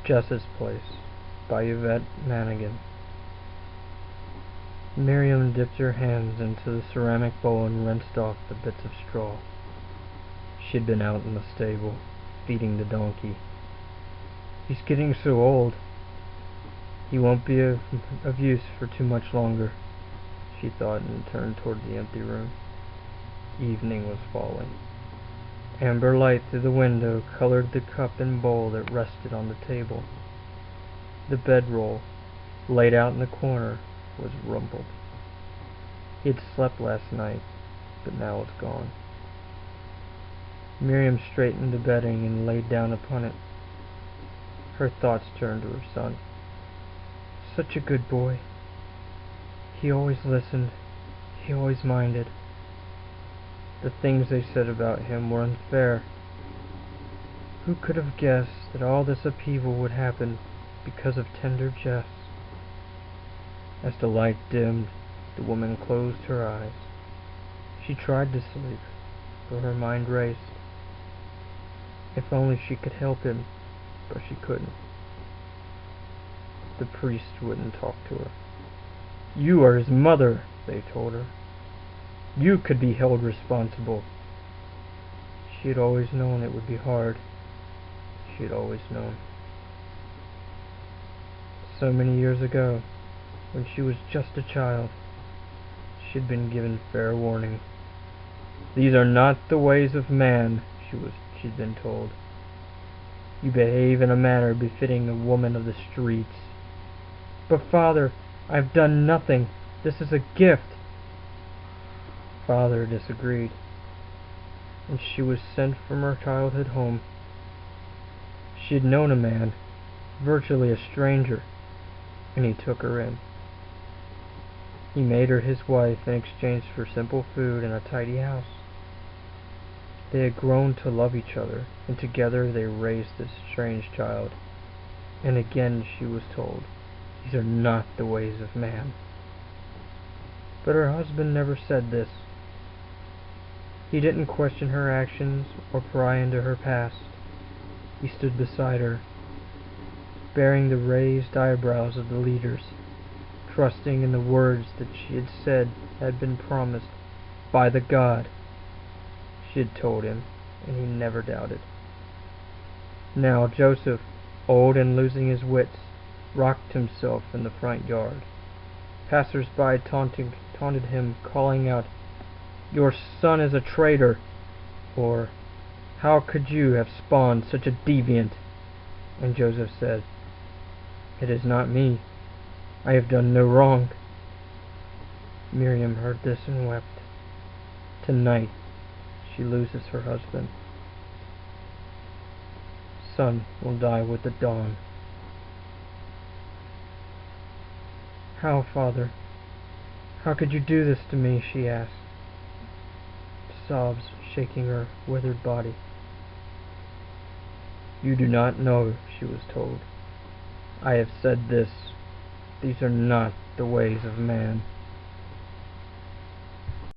Jess's Place by Yvette, Managan. Miriam dipped her hands into the ceramic bowl and rinsed off the bits of straw. She had been out in the stable, feeding the donkey. "He's getting so old. He won't be of use for too much longer," she thought, and turned toward the empty room. Evening was falling. Amber light through the window colored the cup and bowl that rested on the table. The bedroll, laid out in the corner, was rumpled. He had slept last night, but now it's gone. Miriam straightened the bedding and laid down upon it. Her thoughts turned to her son. Such a good boy. He always listened. He always minded. The things they said about him were unfair. Who could have guessed that all this upheaval would happen because of tender Jess? As the light dimmed, the woman closed her eyes. She tried to sleep, but her mind raced. If only she could help him, but she couldn't. The priest wouldn't talk to her. "You are his mother," they told her. "You could be held responsible." She had always known it would be hard. She had always known. So many years ago, when she was just a child, she had been given fair warning. "These are not the ways of man," she'd been told. "You behave in a manner befitting a woman of the streets." "But Father, I've done nothing. This is a gift." Father disagreed, and she was sent from her childhood home. She had known a man, virtually a stranger, and he took her in. He made her his wife in exchange for simple food and a tidy house. They had grown to love each other, and together they raised this strange child. And again she was told, "These are not the ways of man." But her husband never said this. He didn't question her actions or pry into her past. He stood beside her, bearing the raised eyebrows of the leaders, trusting in the words that she had said had been promised by the God she had told him, and he never doubted. Now Joseph, old and losing his wits, rocked himself in the front yard. Passers-by taunted him, calling out, "Your son is a traitor," or "How could you have spawned such a deviant?" And Joseph said, "It is not me. I have done no wrong." Miriam heard this and wept. Tonight she loses her husband. Son will die with the dawn. "How, Father? How could you do this to me?" she asked, sobs shaking her withered body. "You do not know," she was told. "I have said this. These are not the ways of man."